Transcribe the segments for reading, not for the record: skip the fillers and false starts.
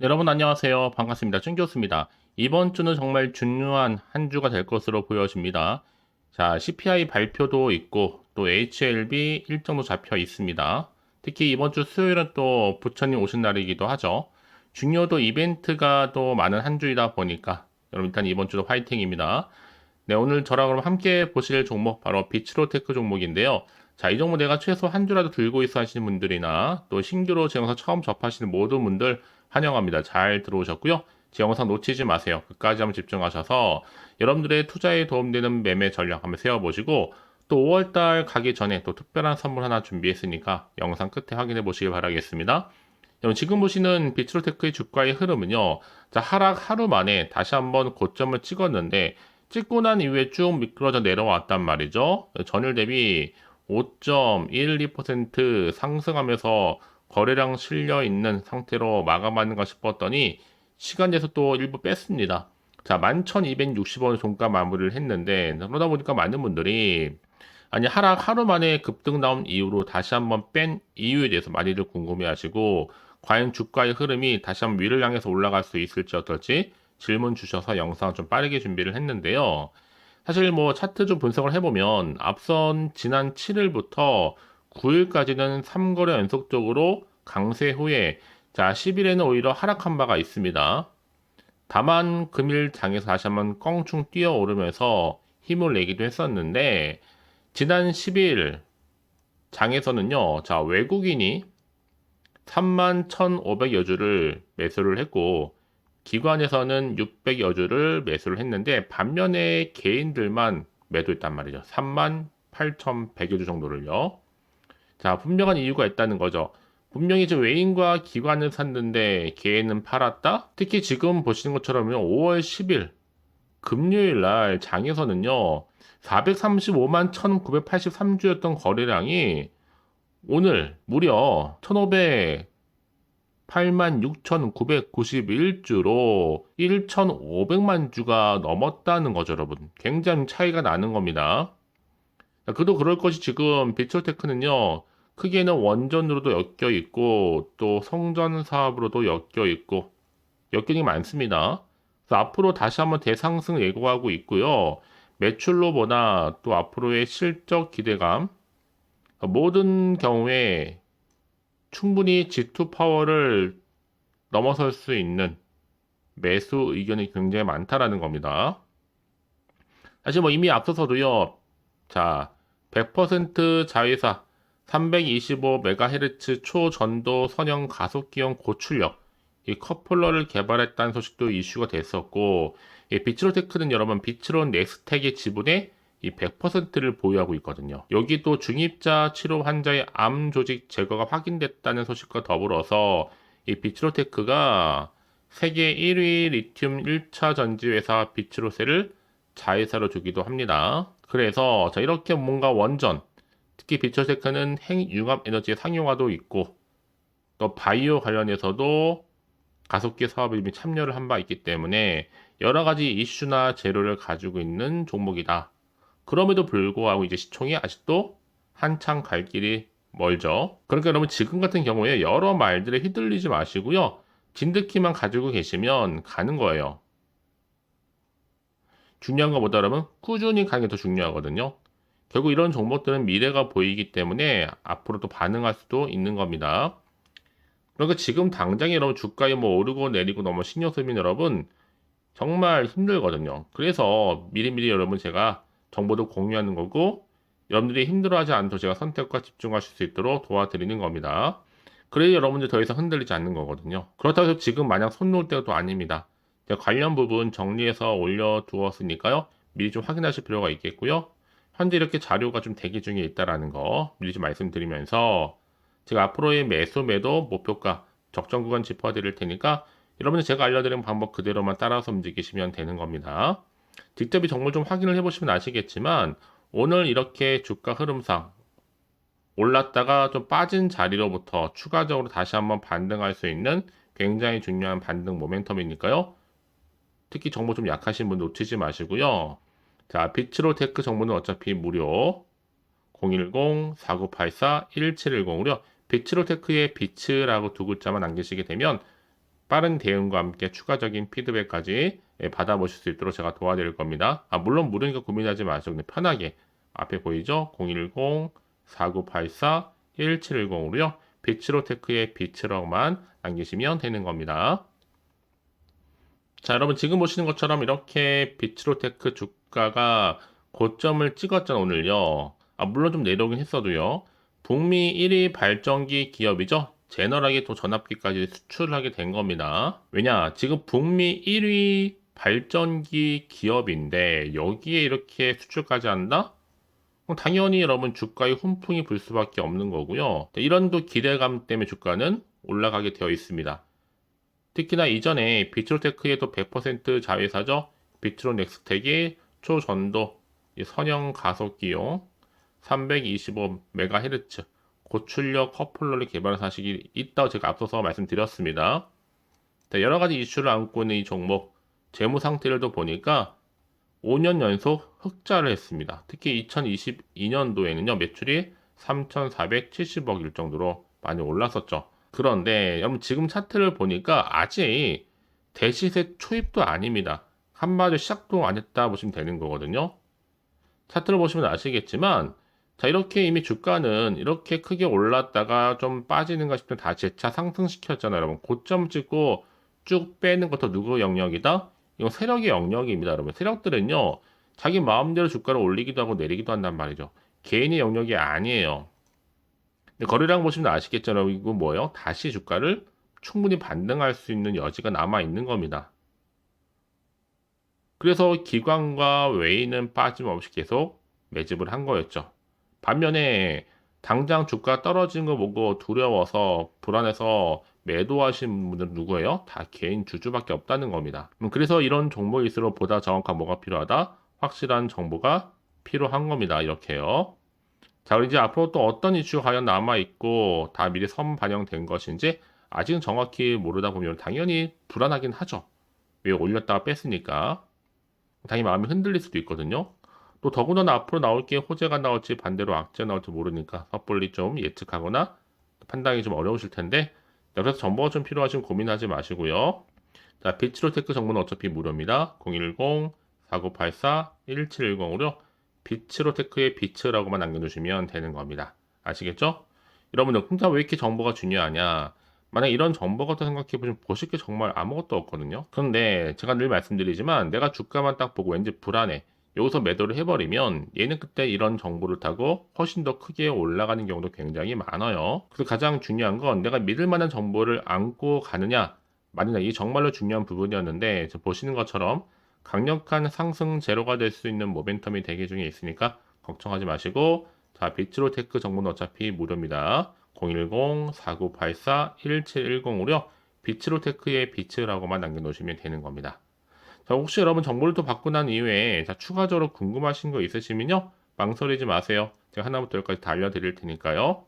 네, 여러분 안녕하세요. 반갑습니다. 쭝교수입니다. 이번 주는 정말 중요한 한 주가 될 것으로 보여집니다. 자, CPI 발표도 있고 또 HLB 일정도 잡혀 있습니다. 특히 이번 주 수요일은 또 부처님 오신 날이기도 하죠. 중요도 이벤트가 또 많은 한 주이다 보니까 여러분 일단 이번 주도 화이팅입니다. 네, 오늘 저랑 그럼 함께 보실 종목 바로 비츠로테크 종목인데요. 자, 이 종목 내가 최소 한 주라도 들고 있어 하시는 분들이나 또 신규로 제 영상 처음 접하시는 모든 분들 환영합니다. 잘 들어오셨고요. 제 영상 놓치지 마세요. 끝까지 한번 집중하셔서 여러분들의 투자에 도움되는 매매 전략 한번 세워보시고 또 5월달 가기 전에 또 특별한 선물 하나 준비했으니까 영상 끝에 확인해 보시기 바라겠습니다. 여러분 지금 보시는 비츠로테크의 주가의 흐름은요. 자, 하락 하루 만에 다시 한번 고점을 찍었는데 찍고 난 이후에 쭉 미끄러져 내려왔단 말이죠. 전일 대비 5.12% 상승하면서 거래량 실려 있는 상태로 마감하는가 싶었더니 시간 내서 또 일부 뺐습니다. 자, 11,260원 종가 마무리를 했는데 그러다 보니까 많은 분들이 아니 하락 하루 만에 급등 나온 이후로 다시 한번 뺀 이유에 대해서 많이들 궁금해 하시고 과연 주가의 흐름이 다시 한번 위를 향해서 올라갈 수 있을지 어떨지 질문 주셔서 영상 좀 빠르게 준비를 했는데요. 사실 뭐 차트 좀 분석을 해보면 앞선 지난 7일부터 9일까지는 3거래 연속적으로 강세 후에 자 10일에는 오히려 하락한 바가 있습니다. 다만 금일 장에서 다시 한번 껑충 뛰어오르면서 힘을 내기도 했었는데 지난 10일 장에서는요. 자 외국인이 3만 1,500여 주를 매수를 했고 기관에서는 600여 주를 매수를 했는데 반면에 개인들만 매도했단 말이죠. 3만 8,100여 주 정도를요. 자, 분명한 이유가 있다는 거죠. 분명히 이제 외인과 기관은 샀는데 개인은 팔았다? 특히 지금 보시는 것처럼 5월 10일 금요일 날 장에서는요. 435만 1,983주였던 거래량이 오늘 무려 86,991주로 1,500만 주가 넘었다는 거죠, 여러분. 굉장히 차이가 나는 겁니다. 그도 그럴 것이 지금 비철테크는요, 크게는 원전으로도 엮여 있고, 또 성전 사업으로도 엮여 있고, 엮이는 게 많습니다. 그래서 앞으로 다시 한번 대상승 예고하고 있고요. 매출로 보나 또 앞으로의 실적 기대감, 모든 경우에 충분히 G2 파워를 넘어설 수 있는 매수 의견이 굉장히 많다라는 겁니다. 사실 뭐 이미 앞서서도요. 자, 100% 자회사 325MHz 초전도 선형 가속기형 고출력 이 커플러를 개발했다는 소식도 이슈가 됐었고 이 비츠로테크는 여러분 비츠론 넥스텍의 지분의 이 100%를 보유하고 있거든요. 여기도 중입자 치료 환자의 암 조직 제거가 확인됐다는 소식과 더불어서 이 비츠로테크가 세계 1위 리튬 1차 전지 회사 비츠로셀을 자회사로 주기도 합니다. 그래서 자 이렇게 뭔가 원전 특히 비츠로테크는 핵융합 에너지의 상용화도 있고 또 바이오 관련해서도 가속기 사업에 이미 참여를 한 바 있기 때문에 여러 가지 이슈나 재료를 가지고 있는 종목이다. 그럼에도 불구하고 이제 시총이 아직도 한창 갈 길이 멀죠. 그러니까 여러분 지금 같은 경우에 여러 말들에 휘둘리지 마시고요. 진득키만 가지고 계시면 가는 거예요. 중요한 것보다 여러분 꾸준히 가는 게 더 중요하거든요. 결국 이런 종목들은 미래가 보이기 때문에 앞으로도 반응할 수도 있는 겁니다. 그러니까 지금 당장에 여러분 주가에 뭐 오르고 내리고 너무 신경 쓰면 여러분 정말 힘들거든요. 그래서 미리미리 여러분 제가 정보도 공유하는 거고 여러분들이 힘들어하지 않도록 제가 선택과 집중하실 수 있도록 도와드리는 겁니다. 그래야 여러분들 더 이상 흔들리지 않는 거거든요. 그렇다고 해서 지금 마냥 손 놓을 때도 아닙니다. 제가 관련 부분 정리해서 올려두었으니까요. 미리 좀 확인하실 필요가 있겠고요. 현재 이렇게 자료가 좀 대기 중에 있다라는 거 미리 좀 말씀드리면서 제가 앞으로의 매수 매도 목표가 적정 구간 짚어드릴 테니까 여러분들 제가 알려드린 방법 그대로만 따라서 움직이시면 되는 겁니다. 직접 이 정보를 좀 확인을 해보시면 아시겠지만 오늘 이렇게 주가 흐름상 올랐다가 좀 빠진 자리로부터 추가적으로 다시 한번 반등할 수 있는 굉장히 중요한 반등 모멘텀이니까요. 특히 정보 좀 약하신 분 놓치지 마시고요. 자, 비츠로테크 정보는 어차피 무료 010-4984-1710으로 비츠로테크의 비츠라고 두 글자만 남기시게 되면 빠른 대응과 함께 추가적인 피드백까지 받아보실 수 있도록 제가 도와드릴 겁니다. 물론 무료니까 고민하지 마시고 그냥 편하게 앞에 보이죠? 010-4984-1710으로요. 비츠로테크의 비츠럭만 남기시면 되는 겁니다. 자, 여러분 지금 보시는 것처럼 이렇게 비츠로테크 주가가 고점을 찍었잖아, 오늘요. 물론 좀 내려오긴 했어도요. 북미 1위 발전기 기업이죠. 제너락이 또 전압기까지 수출하게 된 겁니다. 왜냐, 지금 북미 1위 발전기 기업인데 여기에 이렇게 수출까지 한다? 그럼 당연히 여러분 주가에 훈풍이 불 수밖에 없는 거고요. 이런 또 기대감 때문에 주가는 올라가게 되어 있습니다. 특히나 이전에 비트로테크에도 100% 자회사죠. 비트로넥스텍이 초전도 선형 가속기용 325MHz 고출력 커플러를 개발한 사실이 있다고 제가 앞서서 말씀드렸습니다. 여러 가지 이슈를 안고 있는 이 종목 재무 상태를 보니까 5년 연속 흑자를 했습니다. 특히 2022년도에는요 매출이 3,470억일 정도로 많이 올랐었죠. 그런데 여러분 지금 차트를 보니까 아직 대시세 초입도 아닙니다. 한마디로 시작도 안 했다 보시면 되는 거거든요. 차트를 보시면 아시겠지만 자 이렇게 이미 주가는 이렇게 크게 올랐다가 좀 빠지는가 싶으면 다 재차 상승시켰잖아요. 여러분 고점 찍고 쭉 빼는 것도 누구 영역이다? 이건 세력의 영역입니다. 여러분 세력들은요 자기 마음대로 주가를 올리기도 하고 내리기도 한단 말이죠. 개인의 영역이 아니에요. 거래량 보시면 아시겠잖아요. 이거 뭐예요? 다시 주가를 충분히 반등할 수 있는 여지가 남아 있는 겁니다. 그래서 기관과 외인은 빠짐없이 계속 매집을 한 거였죠. 반면에 당장 주가 떨어진 거 보고 두려워서 불안해서 매도하신 분들은 누구예요? 다 개인 주주밖에 없다는 겁니다. 그래서 이런 종목일수록 보다 정확한 뭐가 필요하다? 확실한 정보가 필요한 겁니다. 이렇게요. 자, 그럼 이제 앞으로 또 어떤 이슈가 과연 남아있고 다 미리 선반영된 것인지 아직은 정확히 모르다 보면 당연히 불안하긴 하죠. 왜 올렸다가 뺐으니까. 당연히 마음이 흔들릴 수도 있거든요. 또 더군다나 앞으로 나올 게 호재가 나올지 반대로 악재가 나올지 모르니까 섣불리 좀 예측하거나 판단이 좀 어려우실 텐데 그래서 정보가 좀 필요하시면 고민하지 마시고요. 자, 비츠로테크 정보는 어차피 무료입니다. 010-4984-1710으로 비츠로테크의 비츠라고만 남겨주시면 되는 겁니다. 아시겠죠? 여러분들 혼자 왜 이렇게 정보가 중요하냐? 만약 이런 정보가 더 생각해보시면 보실 게 정말 아무것도 없거든요. 그런데 제가 늘 말씀드리지만 내가 주가만 딱 보고 왠지 불안해. 여기서 매도를 해버리면 얘는 그때 이런 정보를 타고 훨씬 더 크게 올라가는 경우도 굉장히 많아요. 그래서 가장 중요한 건 내가 믿을 만한 정보를 안고 가느냐 마느냐 이게 정말로 중요한 부분이었는데 보시는 것처럼 강력한 상승 제로가 될 수 있는 모멘텀이 대기 중에 있으니까 걱정하지 마시고 자 비츠로테크 정보는 어차피 무료입니다. 010-4984-1710으로 비츠로테크의 비츠라고만 남겨놓으시면 되는 겁니다. 자, 혹시 여러분 정보를 또 받고 난 이후에 자, 추가적으로 궁금하신 거 있으시면요 망설이지 마세요. 제가 하나부터 열까지 다 알려드릴 테니까요.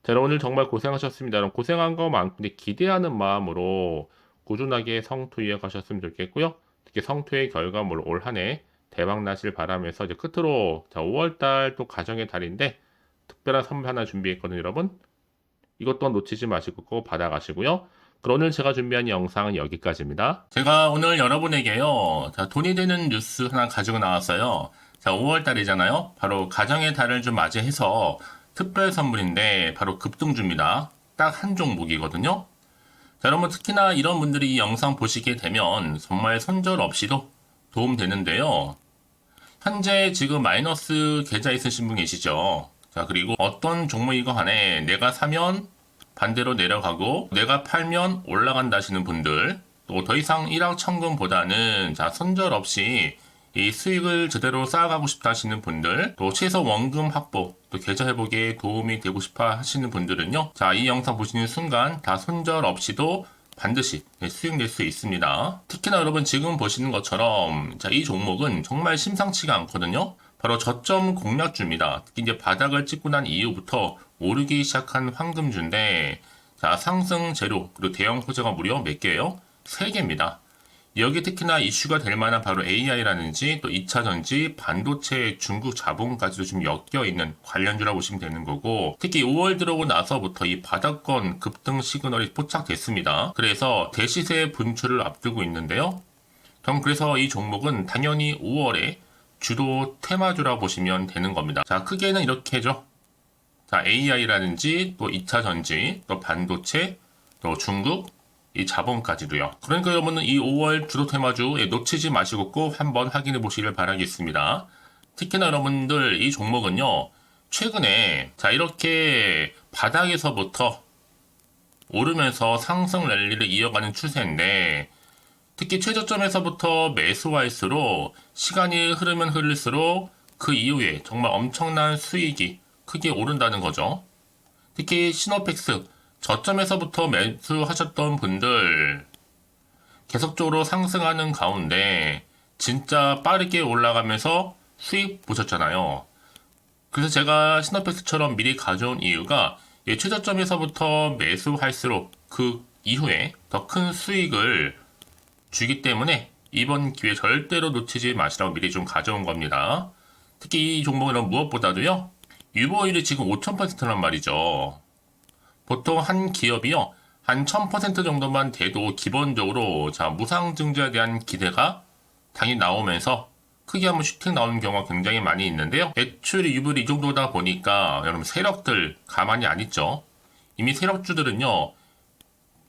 자, 여러분 오늘 정말 고생하셨습니다. 여러분 고생한 거 많은데 기대하는 마음으로 꾸준하게 성투 이어가셨으면 좋겠고요. 특히 성투의 결과물 올 한 해 대박 나실 바라면서 이제 끝으로 자 5월달 또 가정의 달인데 특별한 선물 하나 준비했거든요, 여러분. 이것 또한 놓치지 마시고 꼭 받아가시고요. 그럼 오늘 제가 준비한 영상은 여기까지입니다. 제가 오늘 여러분에게요, 자, 돈이 되는 뉴스 하나 가지고 나왔어요. 자, 5월달이잖아요. 바로 가정의 달을 좀 맞이해서 특별 선물인데 바로 급등주입니다. 딱 한 종목이거든요. 자, 여러분 특히나 이런 분들이 이 영상 보시게 되면 정말 손절 없이도 도움되는데요. 현재 지금 마이너스 계좌 있으신 분 계시죠? 자, 그리고 어떤 종목이건 간에 내가 사면 반대로 내려가고 내가 팔면 올라간다 하시는 분들 또 더 이상 일확천금보다는 자, 손절 없이 이 수익을 제대로 쌓아가고 싶다 하시는 분들 또 최소 원금 확보 또 계좌 회복에 도움이 되고 싶어 하시는 분들은요 자, 이 영상 보시는 순간 다 손절 없이도 반드시 수익 낼 수 있습니다. 특히나 여러분 지금 보시는 것처럼 자, 이 종목은 정말 심상치가 않거든요. 바로 저점 공략주입니다. 특히 이제 바닥을 찍고 난 이후부터 오르기 시작한 황금주인데 자, 상승 재료 그리고 대형 호재가 무려 몇 개예요? 3개입니다. 여기 특히나 이슈가 될 만한 바로 AI라든지 또 2차 전지, 반도체, 중국 자본까지도 좀 엮여 있는 관련주라고 보시면 되는 거고, 특히 5월 들어오고 나서부터 이 바닥권 급등 시그널이 포착됐습니다. 그래서 대시세 분출을 앞두고 있는데요. 전 그래서 이 종목은 당연히 5월에 주도 테마주라고 보시면 되는 겁니다. 자, 크게는 이렇게죠. 자, AI라든지 또 2차 전지, 또 반도체, 또 중국, 이 자본까지도요. 그러니까 여러분은 이 5월 주도 테마주 놓치지 마시고 꼭 한번 확인해 보시길 바라겠습니다. 특히나 여러분들 이 종목은요, 최근에 자 이렇게 바닥에서부터 오르면서 상승 랠리를 이어가는 추세인데, 특히 최저점에서부터 매수할수록 시간이 흐르면 흐를수록 그 이후에 정말 엄청난 수익이 크게 오른다는 거죠. 특히 시노펙스 저점에서부터 매수하셨던 분들 계속적으로 상승하는 가운데 진짜 빠르게 올라가면서 수익 보셨잖아요. 그래서 제가 시노펙스처럼 미리 가져온 이유가 최저점에서부터 매수할수록 그 이후에 더 큰 수익을 주기 때문에 이번 기회 절대로 놓치지 마시라고 미리 좀 가져온 겁니다. 특히 이 종목은 무엇보다도요, 유보율이 지금 5000%란 말이죠. 보통 한 기업이요, 한 1000% 정도만 돼도 기본적으로 자 무상증자에 대한 기대가 당연히 나오면서 크게 한번 슈팅 나오는 경우가 굉장히 많이 있는데요. 애초에 유보율이 이 정도다 보니까 여러분 세력들 가만히 안 있죠. 이미 세력주들은요,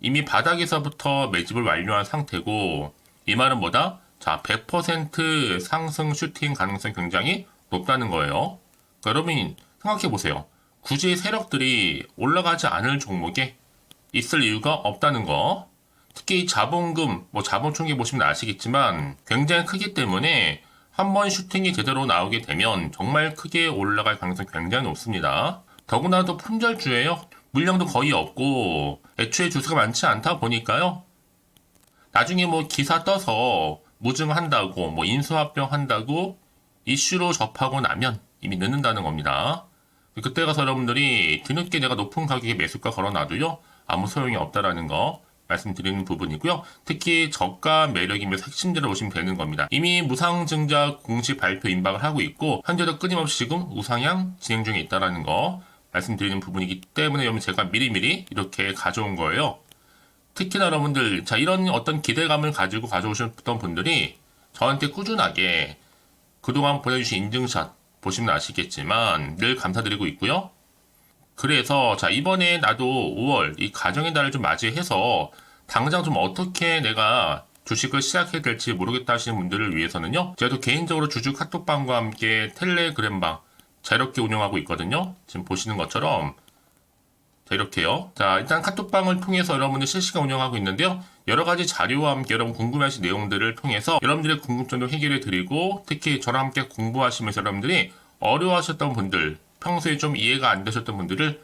이미 바닥에서부터 매집을 완료한 상태고, 이 말은 뭐다? 자, 100% 상승 슈팅 가능성이 굉장히 높다는 거예요. 그러니까 여러분 생각해 보세요. 굳이 세력들이 올라가지 않을 종목에 있을 이유가 없다는 거. 특히 자본금, 자본 총계 보시면 아시겠지만 굉장히 크기 때문에 한번 슈팅이 제대로 나오게 되면 정말 크게 올라갈 가능성이 굉장히 높습니다. 더구나도 품절주예요. 물량도 거의 없고 애초에 주수가 많지 않다 보니까요. 나중에 기사 떠서 무증한다고 인수합병한다고 이슈로 접하고 나면 이미 늦는다는 겁니다. 그때 가서 여러분들이 뒤늦게 내가 높은 가격에 매수가 걸어놔도요, 아무 소용이 없다라는 거 말씀드리는 부분이고요. 특히 저가 매력이면서 핵심제로 보시면 되는 겁니다. 이미 무상증자 공식 발표 임박을 하고 있고 현재도 끊임없이 지금 우상향 진행 중에 있다라는 거 말씀드리는 부분이기 때문에 여러분 제가 미리미리 이렇게 가져온 거예요. 특히나 여러분들 자 이런 어떤 기대감을 가지고 가져오셨던 분들이 저한테 꾸준하게 그동안 보내주신 인증샷 보시면 아시겠지만 늘 감사드리고 있고요. 그래서 자 이번에 나도 5월 이 가정의 달을 좀 맞이해서 당장 좀 어떻게 내가 주식을 시작해야 될지 모르겠다 하시는 분들을 위해서는요, 제가 또 개인적으로 주주 카톡방과 함께 텔레그램방 자유롭게 운영하고 있거든요. 지금 보시는 것처럼 자 이렇게요. 자 일단 카톡방을 통해서 여러분들 실시간 운영하고 있는데요, 여러 가지 자료와 함께 여러분 궁금해하신 내용들을 통해서 여러분들의 궁금증도 해결해 드리고, 특히 저랑 함께 공부하시면서 여러분들이 어려워하셨던 분들, 평소에 좀 이해가 안 되셨던 분들을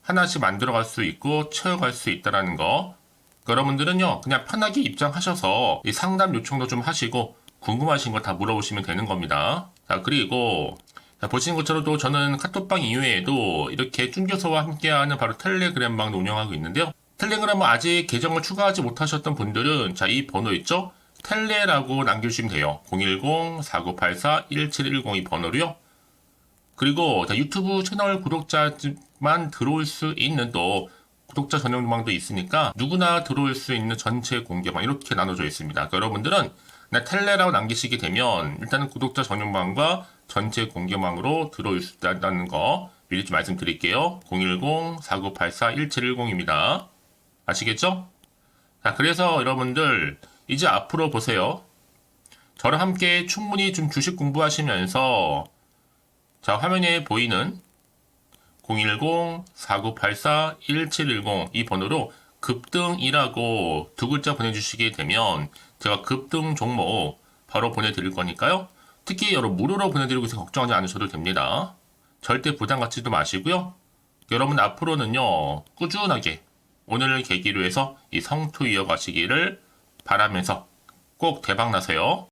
하나씩 만들어갈 수 있고 채워갈 수 있다는 거. 여러분들은요 그냥 편하게 입장하셔서 이 상담 요청도 좀 하시고 궁금하신 거 다 물어보시면 되는 겁니다. 자 그리고 자, 보시는 것처럼 또 저는 카톡방 이외에도 이렇게 쭌교서와 함께하는 바로 텔레그램방도 운영하고 있는데요. 텔레그램은 아직 계정을 추가하지 못하셨던 분들은 자 이 번호 있죠? 텔레라고 남겨주시면 돼요. 010-4984-1710 이 번호로요. 그리고 자, 유튜브 채널 구독자만 들어올 수 있는 또 구독자 전용방도 있으니까 누구나 들어올 수 있는 전체 공개방 이렇게 나눠져 있습니다. 그러니까 여러분들은 그냥 텔레라고 남기시게 되면 일단은 구독자 전용방과 전체 공개방으로 들어올 수 있다는 거 미리 좀 말씀드릴게요. 010-4984-1710입니다. 아시겠죠? 자, 그래서 여러분들 이제 앞으로 보세요. 저랑 함께 충분히 좀 주식 공부하시면서 자 화면에 보이는 010-4984-1710 이 번호로 급등이라고 두 글자 보내주시게 되면 제가 급등 종목 바로 보내드릴 거니까요. 특히 여러분 무료로 보내드리고 있어서 걱정하지 않으셔도 됩니다. 절대 부담 갖지도 마시고요. 여러분 앞으로는요 꾸준하게 오늘을 계기로 해서 이 성투 이어가시기를 바라면서 꼭 대박 나세요.